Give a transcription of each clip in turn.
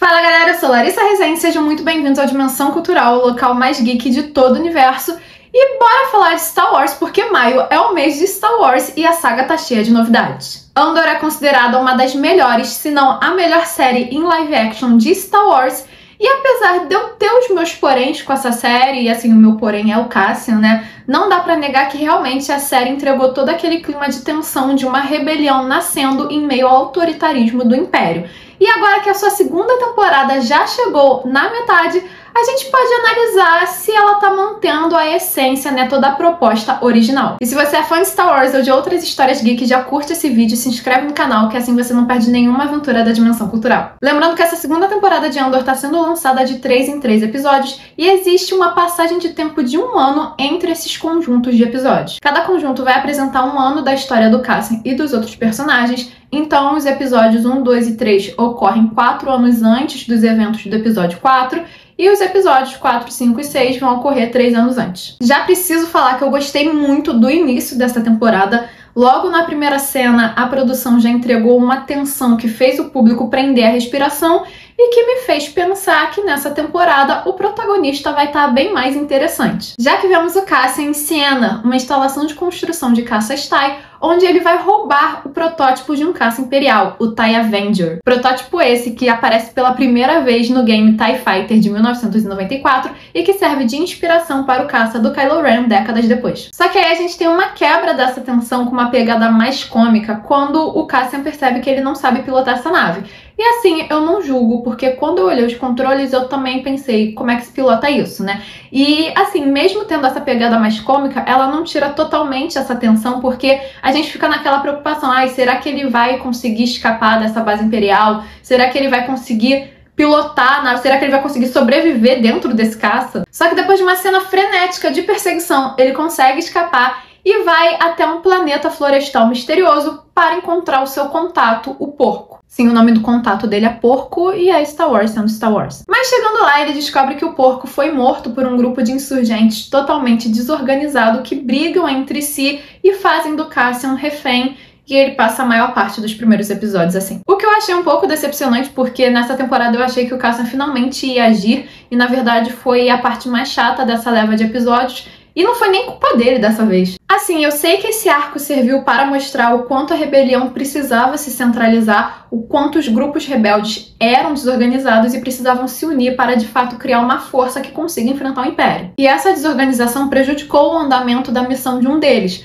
Fala galera, eu sou Larissa Rezende, sejam muito bem-vindos ao Dimensão Cultural, o local mais geek de todo o universo. E bora falar de Star Wars, porque maio é o mês de Star Wars e a saga tá cheia de novidades. Andor é considerada uma das melhores, se não a melhor série em live action de Star Wars. E apesar de eu ter os meus poréns com essa série, e assim, o meu porém é o Cassian, né? Não dá pra negar que realmente a série entregou todo aquele clima de tensão de uma rebelião nascendo em meio ao autoritarismo do Império. E agora que a sua segunda temporada já chegou na metade, a gente pode analisar se ela tá mantendo a essência, né, toda a proposta original. E se você é fã de Star Wars ou de outras histórias geek, já curte esse vídeo e se inscreve no canal, que assim você não perde nenhuma aventura da Dimensão Cultural. Lembrando que essa segunda temporada de Andor tá sendo lançada de 3 em 3 episódios e existe uma passagem de tempo de 1 ano entre esses conjuntos de episódios. Cada conjunto vai apresentar 1 ano da história do Cassian e dos outros personagens. Então, os episódios 1, 2 e 3 ocorrem 4 anos antes dos eventos do episódio 4, e os episódios 4, 5 e 6 vão ocorrer 3 anos antes. Já preciso falar que eu gostei muito do início dessa temporada. Logo na primeira cena, a produção já entregou uma tensão que fez o público prender a respiração e que me fez pensar que nessa temporada o protagonista vai estar bem mais interessante. Já que vemos o Cassian em cena, uma instalação de construção de caças TIE, onde ele vai roubar o protótipo de um caça imperial, o TIE Avenger. Protótipo esse que aparece pela primeira vez no game TIE Fighter de 1994 e que serve de inspiração para o caça do Kylo Ren décadas depois. Só que aí a gente tem uma quebra dessa tensão com uma pegada mais cômica quando o Cassian percebe que ele não sabe pilotar essa nave. E assim, eu não julgo, porque quando eu olhei os controles, eu também pensei, como é que se pilota isso, né? E assim, mesmo tendo essa pegada mais cômica, ela não tira totalmente essa tensão, porque a gente fica naquela preocupação, ai, será que ele vai conseguir escapar dessa base imperial? Será que ele vai conseguir pilotar? Será que ele vai conseguir sobreviver dentro desse caça? Só que depois de uma cena frenética de perseguição, ele consegue escapar e vai até um planeta florestal misterioso para encontrar o seu contato, o Porco. Sim, o nome do contato dele é Porco e é Star Wars sendo Star Wars. Mas chegando lá, ele descobre que o Porco foi morto por um grupo de insurgentes totalmente desorganizado que brigam entre si e fazem do Cassian um refém. E ele passa a maior parte dos primeiros episódios assim. O que eu achei um pouco decepcionante, porque nessa temporada eu achei que o Cassian finalmente ia agir, e na verdade foi a parte mais chata dessa leva de episódios, e não foi nem culpa dele dessa vez. Assim, eu sei que esse arco serviu para mostrar o quanto a rebelião precisava se centralizar, o quanto os grupos rebeldes eram desorganizados e precisavam se unir para de fato criar uma força que consiga enfrentar o Império. E essa desorganização prejudicou o andamento da missão de um deles.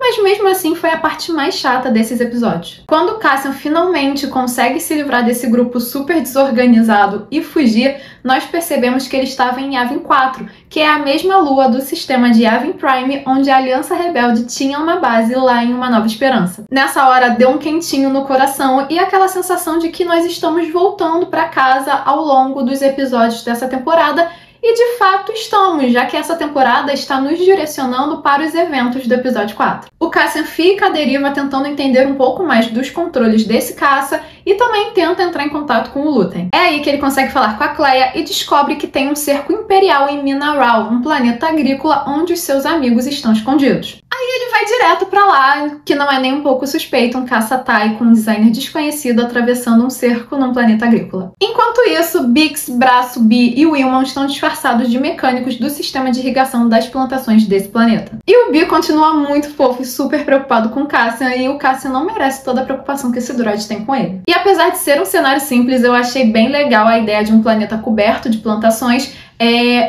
Mas mesmo assim foi a parte mais chata desses episódios. Quando Cassian finalmente consegue se livrar desse grupo super desorganizado e fugir, nós percebemos que ele estava em Yavin 4, que é a mesma lua do sistema de Yavin Prime, onde a Aliança Rebelde tinha uma base lá em Uma Nova Esperança. Nessa hora deu um quentinho no coração e aquela sensação de que nós estamos voltando para casa ao longo dos episódios dessa temporada. E de fato estamos, já que essa temporada está nos direcionando para os eventos do episódio 4. O Cassian fica à deriva tentando entender um pouco mais dos controles desse caça e também tenta entrar em contato com o Luthen. É aí que ele consegue falar com a Kleia e descobre que tem um cerco imperial em Minaral, um planeta agrícola onde os seus amigos estão escondidos. Aí ele vai direto pra lá, que não é nem um pouco suspeito, um caça TIE com um designer desconhecido atravessando um cerco num planeta agrícola. Enquanto isso, Bix, Braço, Bee e Wilmon estão disfarçados de mecânicos do sistema de irrigação das plantações desse planeta. E o Bee continua muito fofo e super preocupado com o Cassian, e o Cassian não merece toda a preocupação que esse droid tem com ele. E apesar de ser um cenário simples, eu achei bem legal a ideia de um planeta coberto de plantações.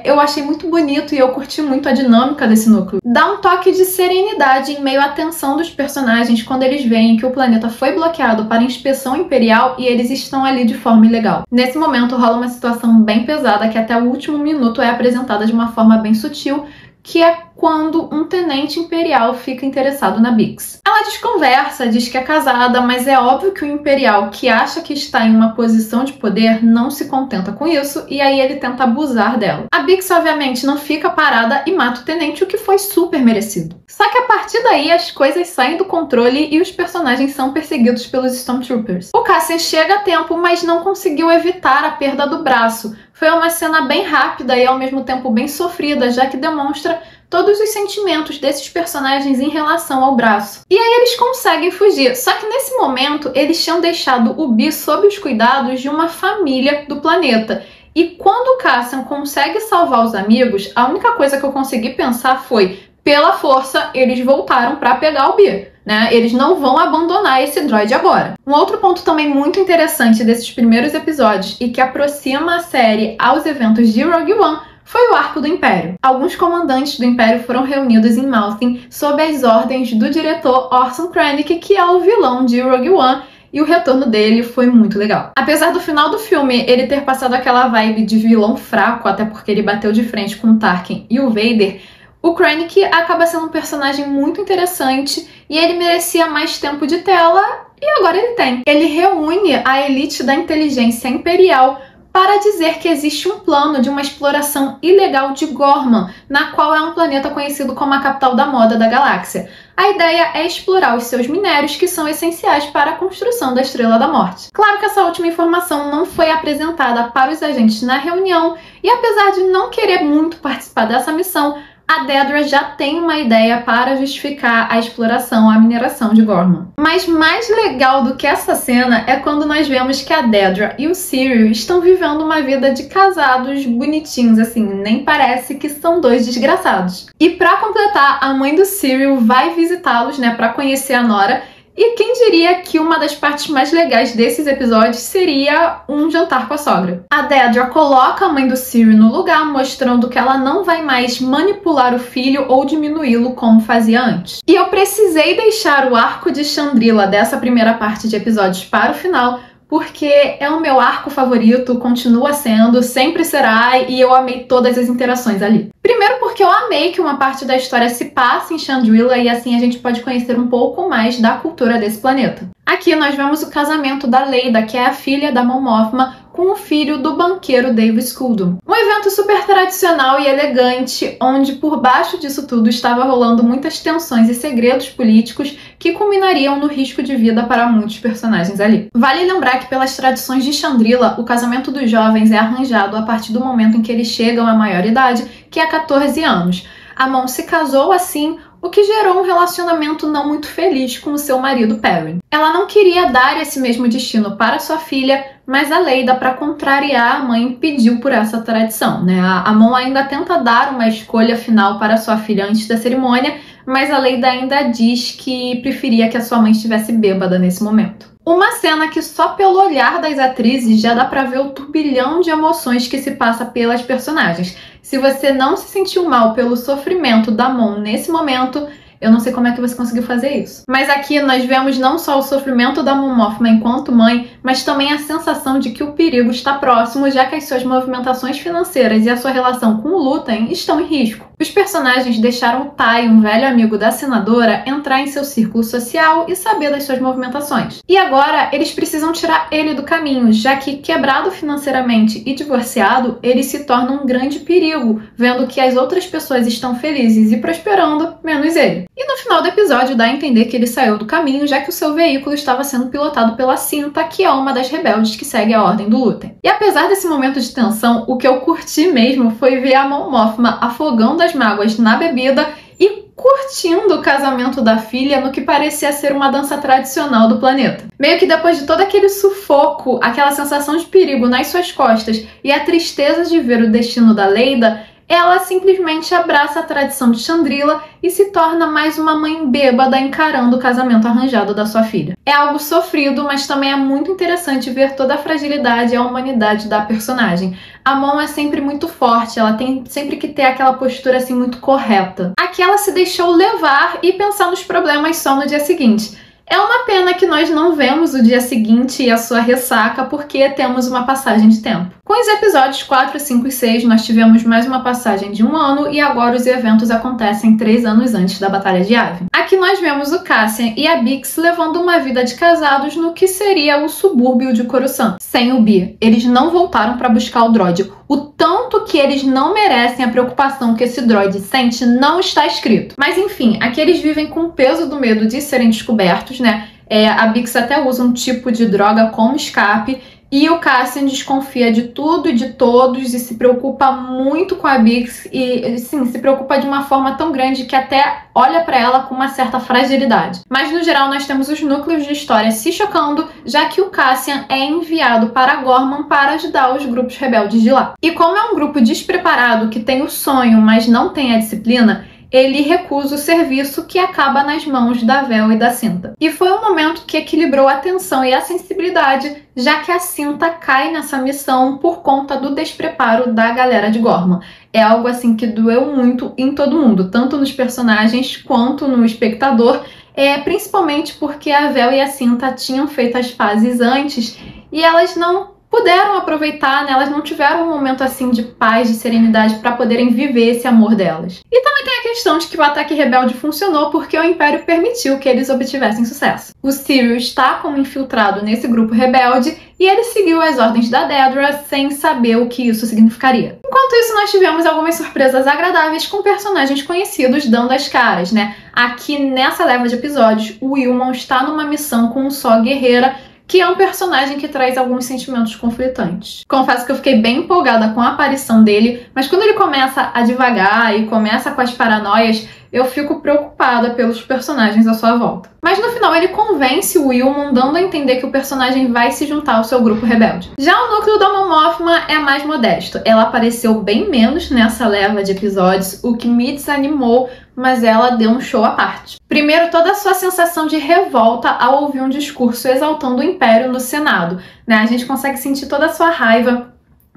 Eu achei muito bonito e eu curti muito a dinâmica desse núcleo. Dá um toque de serenidade em meio à tensão dos personagens quando eles veem que o planeta foi bloqueado para inspeção imperial e eles estão ali de forma ilegal. Nesse momento rola uma situação bem pesada que até o último minuto é apresentada de uma forma bem sutil, que é quando um tenente imperial fica interessado na Bix. Ela desconversa, diz que é casada, mas é óbvio que o imperial, que acha que está em uma posição de poder, não se contenta com isso, e aí ele tenta abusar dela. A Bix, obviamente, não fica parada e mata o tenente, o que foi super merecido. Só que a partir daí as coisas saem do controle e os personagens são perseguidos pelos Stormtroopers. O Cassian chega a tempo, mas não conseguiu evitar a perda do braço. Foi uma cena bem rápida e ao mesmo tempo bem sofrida, já que demonstra todos os sentimentos desses personagens em relação ao braço. E aí eles conseguem fugir, só que nesse momento eles tinham deixado o Bee sob os cuidados de uma família do planeta. E quando o Cassian consegue salvar os amigos, a única coisa que eu consegui pensar foi, pela força, eles voltaram para pegar o Bee, né? Eles não vão abandonar esse droid agora. Um outro ponto também muito interessante desses primeiros episódios e que aproxima a série aos eventos de Rogue One foi o arco do Império. Alguns comandantes do Império foram reunidos em Malthain sob as ordens do diretor Orson Krennic, que é o vilão de Rogue One, e o retorno dele foi muito legal. Apesar do final do filme ele ter passado aquela vibe de vilão fraco, até porque ele bateu de frente com o Tarkin e o Vader, o Krennic acaba sendo um personagem muito interessante e ele merecia mais tempo de tela, e agora ele tem. Ele reúne a elite da inteligência imperial para dizer que existe um plano de uma exploração ilegal de Gorman, na qual é um planeta conhecido como a capital da moda da galáxia. A ideia é explorar os seus minérios, que são essenciais para a construção da Estrela da Morte. Claro que essa última informação não foi apresentada para os agentes na reunião, e apesar de não querer muito participar dessa missão, a Dedra já tem uma ideia para justificar a exploração, a mineração de Gorman. Mas mais legal do que essa cena é quando nós vemos que a Dedra e o Cyril estão vivendo uma vida de casados bonitinhos, assim, nem parece que são dois desgraçados. E para completar, a mãe do Cyril vai visitá-los, né, para conhecer a nora. E quem diria que uma das partes mais legais desses episódios seria um jantar com a sogra. A Dedra coloca a mãe do Cyril no lugar, mostrando que ela não vai mais manipular o filho ou diminuí-lo como fazia antes. E eu precisei deixar o arco de Chandrila dessa primeira parte de episódios para o final, porque é o meu arco favorito, continua sendo, sempre será, e eu amei todas as interações ali. Primeiro porque eu amei que uma parte da história se passe em Chandrila e assim a gente pode conhecer um pouco mais da cultura desse planeta. Aqui nós vemos o casamento da Leida, que é a filha da Mon Mothma, com o filho do banqueiro Dave Sculdun. Um evento super tradicional e elegante, onde por baixo disso tudo estava rolando muitas tensões e segredos políticos que culminariam no risco de vida para muitos personagens ali. Vale lembrar que pelas tradições de Chandrila, o casamento dos jovens é arranjado a partir do momento em que eles chegam à maioridade, que é 14 anos. A Mon se casou assim, o que gerou um relacionamento não muito feliz com o seu marido Perrin. Ela não queria dar esse mesmo destino para sua filha, mas a Leida, para contrariar a mãe, pediu por essa tradição, né? A Mon ainda tenta dar uma escolha final para sua filha antes da cerimônia, mas a Leida ainda diz que preferia que a sua mãe estivesse bêbada nesse momento. Uma cena que só pelo olhar das atrizes já dá pra ver o turbilhão de emoções que se passa pelas personagens. Se você não se sentiu mal pelo sofrimento da Mon nesse momento, eu não sei como é que você conseguiu fazer isso. Mas aqui nós vemos não só o sofrimento da Mon Mothma enquanto mãe, mas também a sensação de que o perigo está próximo, já que as suas movimentações financeiras e a sua relação com o Luthen estão em risco. Os personagens deixaram o Tai, um velho amigo da senadora, entrar em seu círculo social e saber das suas movimentações. E agora eles precisam tirar ele do caminho, já que, quebrado financeiramente e divorciado, ele se torna um grande perigo, vendo que as outras pessoas estão felizes e prosperando, menos ele. E no final do episódio dá a entender que ele saiu do caminho, já que o seu veículo estava sendo pilotado pela Cinta, que é uma das rebeldes que segue a ordem do Luthen. E apesar desse momento de tensão, o que eu curti mesmo foi ver a Mon Mothma afogando as mágoas na bebida e curtindo o casamento da filha no que parecia ser uma dança tradicional do planeta. Meio que depois de todo aquele sufoco, aquela sensação de perigo nas suas costas e a tristeza de ver o destino da Leida, ela simplesmente abraça a tradição de Chandrila e se torna mais uma mãe bêbada encarando o casamento arranjado da sua filha. É algo sofrido, mas também é muito interessante ver toda a fragilidade e a humanidade da personagem. A Mon é sempre muito forte, ela tem sempre que ter aquela postura assim muito correta. Aqui ela se deixou levar e pensar nos problemas só no dia seguinte. É uma pena que nós não vemos o dia seguinte e a sua ressaca, porque temos uma passagem de tempo. Com os episódios 4, 5 e 6, nós tivemos mais uma passagem de 1 ano e agora os eventos acontecem 3 anos antes da Batalha de Yavin. Aqui nós vemos o Cassian e a Bix levando uma vida de casados no que seria o subúrbio de Coruscant. Sem o Bee, eles não voltaram para buscar o droid. O tanto que eles não merecem a preocupação que esse droid sente não está escrito. Mas enfim, aqui eles vivem com o peso do medo de serem descobertos, né? A Bix até usa um tipo de droga como escape E o Cassian desconfia de tudo e de todos e se preocupa muito com a Bix e, sim, se preocupa de uma forma tão grande que até olha pra ela com uma certa fragilidade. Mas no geral nós temos os núcleos de história se chocando, já que o Cassian é enviado para Gorman para ajudar os grupos rebeldes de lá. E como é um grupo despreparado que tem o sonho, mas não tem a disciplina, ele recusa o serviço que acaba nas mãos da Vel e da Cinta. E foi um momento que equilibrou a tensão e a sensibilidade, já que a Cinta cai nessa missão por conta do despreparo da galera de Gorman. É algo assim que doeu muito em todo mundo, tanto nos personagens quanto no espectador, principalmente porque a Vel e a Cinta tinham feito as fases antes e elas não puderam aproveitar, né? Elas não tiveram um momento assim de paz, de serenidade para poderem viver esse amor delas. E também tem a questão de que o ataque rebelde funcionou porque o Império permitiu que eles obtivessem sucesso. O Cyril está como infiltrado nesse grupo rebelde e ele seguiu as ordens da Dedra sem saber o que isso significaria. Enquanto isso, nós tivemos algumas surpresas agradáveis com personagens conhecidos dando as caras, né? Aqui nessa leva de episódios, o Wilmon está numa missão com o Só Guerreira, que é um personagem que traz alguns sentimentos conflitantes. Confesso que eu fiquei bem empolgada com a aparição dele, mas quando ele começa a divagar e começa com as paranoias, eu fico preocupada pelos personagens à sua volta. Mas no final ele convence o Wilmon, dando a entender que o personagem vai se juntar ao seu grupo rebelde. Já o núcleo da Mon Mothma é mais modesto. Ela apareceu bem menos nessa leva de episódios, o que me desanimou, mas ela deu um show à parte. Primeiro, toda a sua sensação de revolta ao ouvir um discurso exaltando o Império no Senado, né? A gente consegue sentir toda a sua raiva,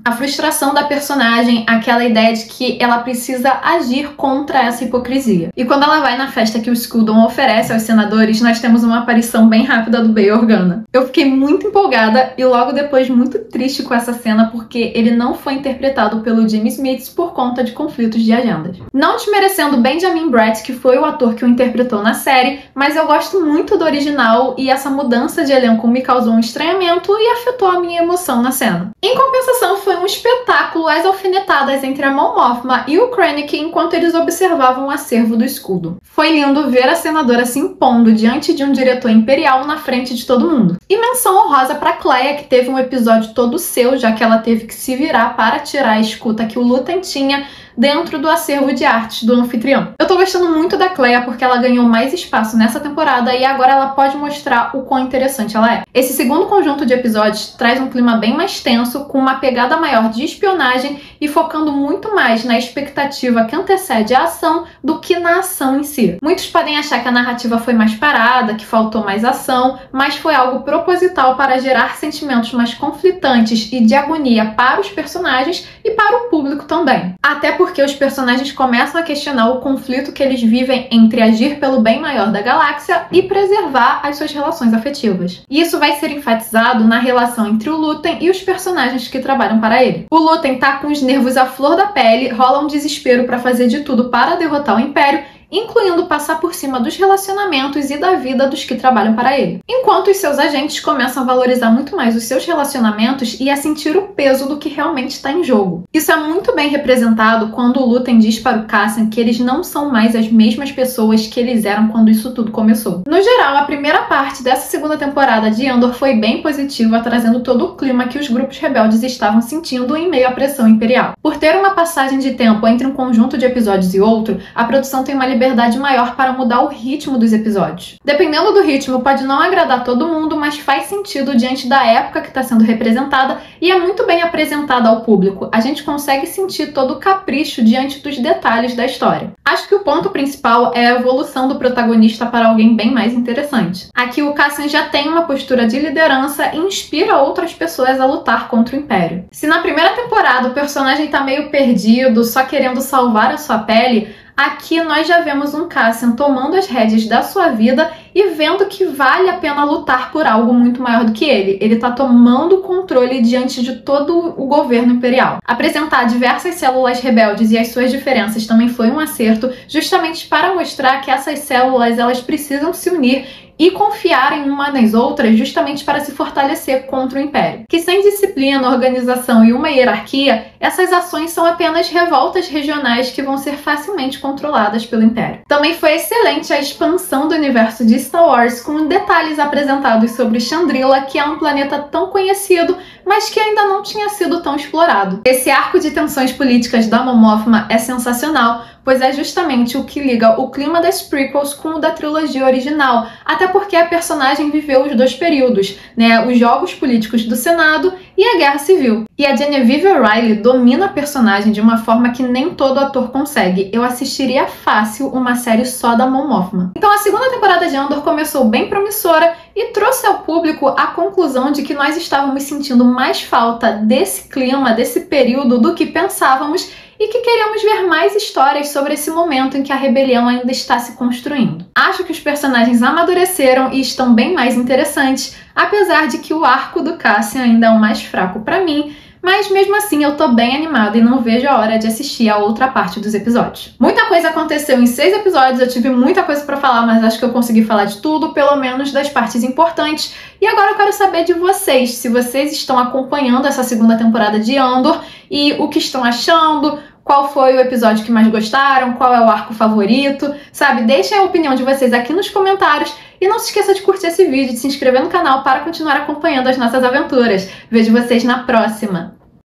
a frustração da personagem, aquela ideia de que ela precisa agir contra essa hipocrisia. E quando ela vai na festa que o Sculdun oferece aos senadores, nós temos uma aparição bem rápida do Bail Organa. Eu fiquei muito empolgada e logo depois muito triste com essa cena porque ele não foi interpretado pelo Jimmy Smits por conta de conflitos de agendas. Não desmerecendo Benjamin Bratt, que foi o ator que o interpretou na série, mas eu gosto muito do original e essa mudança de elenco me causou um estranhamento e afetou a minha emoção na cena. Em compensação, foi um espetáculo as alfinetadas entre a Mon Mothma e o Krennic enquanto eles observavam o acervo do escudo. Foi lindo ver a senadora se impondo diante de um diretor imperial na frente de todo mundo. E menção honrosa para Kleya, que teve um episódio todo seu, já que ela teve que se virar para tirar a escuta que o Luthen tinha dentro do acervo de artes do anfitrião. Eu tô gostando muito da Kleya porque ela ganhou mais espaço nessa temporada e agora ela pode mostrar o quão interessante ela é. Esse segundo conjunto de episódios traz um clima bem mais tenso, com uma pegada maior de espionagem e focando muito mais na expectativa que antecede a ação do que na ação em si. Muitos podem achar que a narrativa foi mais parada, que faltou mais ação, mas foi algo proposital para gerar sentimentos mais conflitantes e de agonia para os personagens e para o público também. Até porque os personagens começam a questionar o conflito que eles vivem entre agir pelo bem maior da galáxia e preservar as suas relações afetivas. E isso vai ser enfatizado na relação entre o Luthen e os personagens que trabalham para ele. O Luthen tá com os nervos à flor da pele, rola um desespero para fazer de tudo para derrotar o Império, incluindo passar por cima dos relacionamentos e da vida dos que trabalham para ele. Enquanto os seus agentes começam a valorizar muito mais os seus relacionamentos e a sentir o peso do que realmente está em jogo. Isso é muito bem representado quando o Luthen diz para o Cassian que eles não são mais as mesmas pessoas que eles eram quando isso tudo começou. No geral, a primeira parte dessa segunda temporada de Andor foi bem positiva, trazendo todo o clima que os grupos rebeldes estavam sentindo em meio à pressão imperial. Por ter uma passagem de tempo entre um conjunto de episódios e outro, a produção tem uma liberdade maior para mudar o ritmo dos episódios. Dependendo do ritmo, pode não agradar todo mundo, mas faz sentido diante da época que está sendo representada e é muito bem apresentada ao público. A gente consegue sentir todo o capricho diante dos detalhes da história. Acho que o ponto principal é a evolução do protagonista para alguém bem mais interessante. Aqui o Cassian já tem uma postura de liderança e inspira outras pessoas a lutar contra o Império. Se na primeira temporada o personagem está meio perdido, só querendo salvar a sua pele, aqui nós já vemos um Cassian tomando as rédeas da sua vida e vendo que vale a pena lutar por algo muito maior do que ele. Ele tá tomando o controle diante de todo o governo imperial. Apresentar diversas células rebeldes e as suas diferenças também foi um acerto, justamente para mostrar que essas células elas precisam se unir e confiarem uma nas outras justamente para se fortalecer contra o Império. Que sem disciplina, organização e uma hierarquia, essas ações são apenas revoltas regionais que vão ser facilmente controladas pelo Império. Também foi excelente a expansão do universo de Star Wars, com detalhes apresentados sobre Chandrila, que é um planeta tão conhecido, mas que ainda não tinha sido tão explorado. Esse arco de tensões políticas da Mon Mothma é sensacional, pois é justamente o que liga o clima das prequels com o da trilogia original, até porque a personagem viveu os dois períodos, né, os jogos políticos do Senado e a Guerra Civil. E a Genevieve O'Reilly domina a personagem de uma forma que nem todo ator consegue. Eu assistiria fácil uma série só da Mon Mothma. Então a segunda temporada de Andor começou bem promissora e trouxe ao público a conclusão de que nós estávamos sentindo mais falta desse clima, desse período do que pensávamos, e que queríamos ver mais histórias sobre esse momento em que a rebelião ainda está se construindo. Acho que os personagens amadureceram e estão bem mais interessantes, apesar de que o arco do Cassian ainda é o mais fraco pra mim, mas mesmo assim eu tô bem animada e não vejo a hora de assistir a outra parte dos episódios. Muita coisa aconteceu em 6 episódios, eu tive muita coisa pra falar, mas acho que eu consegui falar de tudo, pelo menos das partes importantes. E agora eu quero saber de vocês, se vocês estão acompanhando essa segunda temporada de Andor e o que estão achando, qual foi o episódio que mais gostaram, qual é o arco favorito, sabe? Deixem a opinião de vocês aqui nos comentários e não se esqueça de curtir esse vídeo, de se inscrever no canal para continuar acompanhando as nossas aventuras. Vejo vocês na próxima!